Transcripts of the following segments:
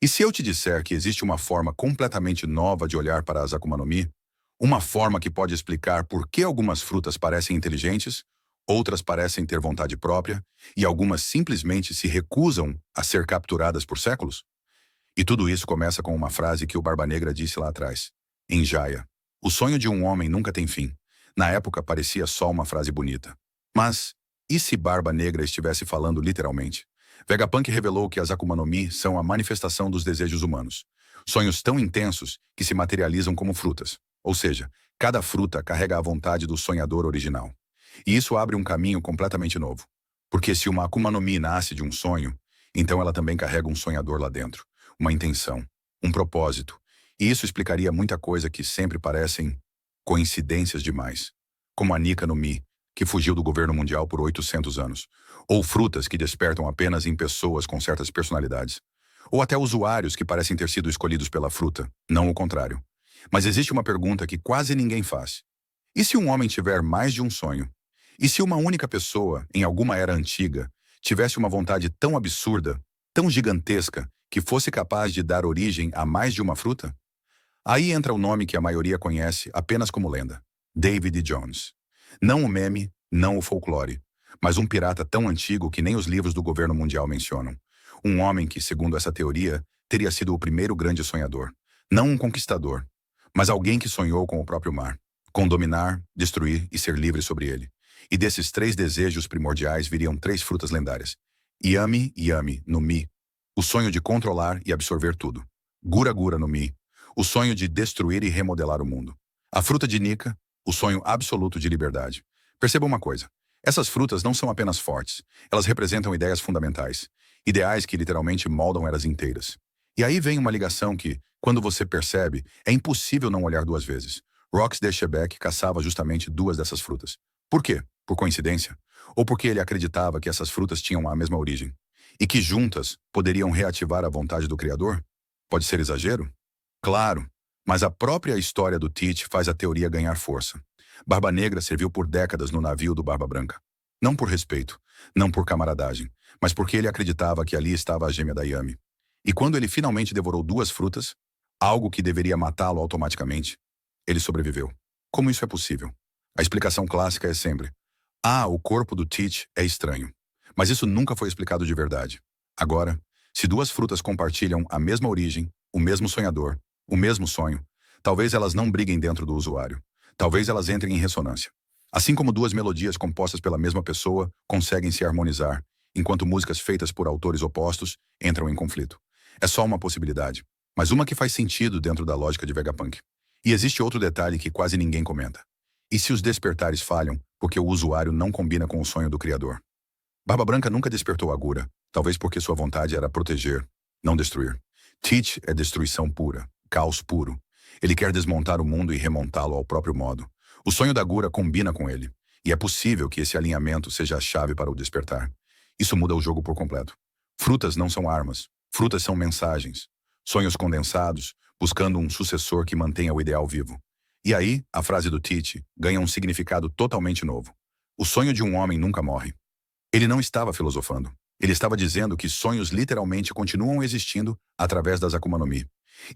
E se eu te disser que existe uma forma completamente nova de olhar para as Akuma no Mi, uma forma que pode explicar por que algumas frutas parecem inteligentes, outras parecem ter vontade própria, e algumas simplesmente se recusam a ser capturadas por séculos? E tudo isso começa com uma frase que o Barba Negra disse lá atrás, em Jaya. O sonho de um homem nunca tem fim. Na época parecia só uma frase bonita. Mas, e se Barba Negra estivesse falando literalmente? Vegapunk revelou que as Akuma no Mi são a manifestação dos desejos humanos. Sonhos tão intensos que se materializam como frutas. Ou seja, cada fruta carrega a vontade do sonhador original. E isso abre um caminho completamente novo. Porque se uma Akuma no Mi nasce de um sonho, então ela também carrega um sonhador lá dentro. Uma intenção, um propósito. E isso explicaria muita coisa que sempre parecem coincidências demais. Como a Nika no Mi, que fugiu do governo mundial por 800 anos. Ou frutas que despertam apenas em pessoas com certas personalidades. Ou até usuários que parecem ter sido escolhidos pela fruta, não o contrário. Mas existe uma pergunta que quase ninguém faz. E se um homem tiver mais de um sonho? E se uma única pessoa, em alguma era antiga, tivesse uma vontade tão absurda, tão gigantesca, que fosse capaz de dar origem a mais de uma fruta? Aí entra o nome que a maioria conhece apenas como lenda. David Jones. Não o meme, não o folclore, mas um pirata tão antigo que nem os livros do governo mundial mencionam. Um homem que, segundo essa teoria, teria sido o primeiro grande sonhador. Não um conquistador, mas alguém que sonhou com o próprio mar, com dominar, destruir e ser livre sobre ele. E desses três desejos primordiais viriam três frutas lendárias. Yami Yami no Mi, o sonho de controlar e absorver tudo. Gura Gura no Mi, o sonho de destruir e remodelar o mundo. A fruta de Nika, o sonho absoluto de liberdade. Perceba uma coisa, essas frutas não são apenas fortes, elas representam ideias fundamentais, ideais que literalmente moldam eras inteiras. E aí vem uma ligação que, quando você percebe, é impossível não olhar duas vezes. Rox de Shebeck caçava justamente duas dessas frutas. Por quê? Por coincidência? Ou porque ele acreditava que essas frutas tinham a mesma origem? E que juntas poderiam reativar a vontade do Criador? Pode ser exagero? Claro, mas a própria história do Teach faz a teoria ganhar força. Barba Negra serviu por décadas no navio do Barba Branca. Não por respeito, não por camaradagem, mas porque ele acreditava que ali estava a gêmea da Yami. E quando ele finalmente devorou duas frutas, algo que deveria matá-lo automaticamente, ele sobreviveu. Como isso é possível? A explicação clássica é sempre: o corpo do Teach é estranho. Mas isso nunca foi explicado de verdade. Agora, se duas frutas compartilham a mesma origem, o mesmo sonhador, o mesmo sonho, talvez elas não briguem dentro do usuário. Talvez elas entrem em ressonância. Assim como duas melodias compostas pela mesma pessoa conseguem se harmonizar, enquanto músicas feitas por autores opostos entram em conflito. É só uma possibilidade, mas uma que faz sentido dentro da lógica de Vegapunk. E existe outro detalhe que quase ninguém comenta. E se os despertares falham porque o usuário não combina com o sonho do Criador? Barba Branca nunca despertou a Gura, talvez porque sua vontade era proteger, não destruir. Teach é destruição pura, caos puro. Ele quer desmontar o mundo e remontá-lo ao próprio modo. O sonho da Gura combina com ele, e é possível que esse alinhamento seja a chave para o despertar. Isso muda o jogo por completo. Frutas não são armas, frutas são mensagens. Sonhos condensados, buscando um sucessor que mantenha o ideal vivo. E aí, a frase do Teach ganha um significado totalmente novo. O sonho de um homem nunca morre. Ele não estava filosofando. Ele estava dizendo que sonhos literalmente continuam existindo através das Akuma no Mi.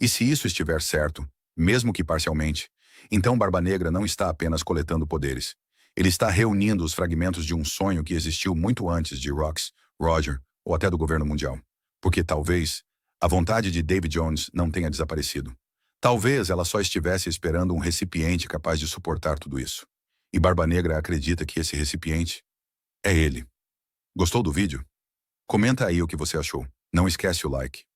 E se isso estiver certo, mesmo que parcialmente, então Barba Negra não está apenas coletando poderes. Ele está reunindo os fragmentos de um sonho que existiu muito antes de Rox, Roger ou até do governo mundial. Porque talvez a vontade de David Jones não tenha desaparecido. Talvez ela só estivesse esperando um recipiente capaz de suportar tudo isso. E Barba Negra acredita que esse recipiente é ele. Gostou do vídeo? Comenta aí o que você achou. Não esquece o like.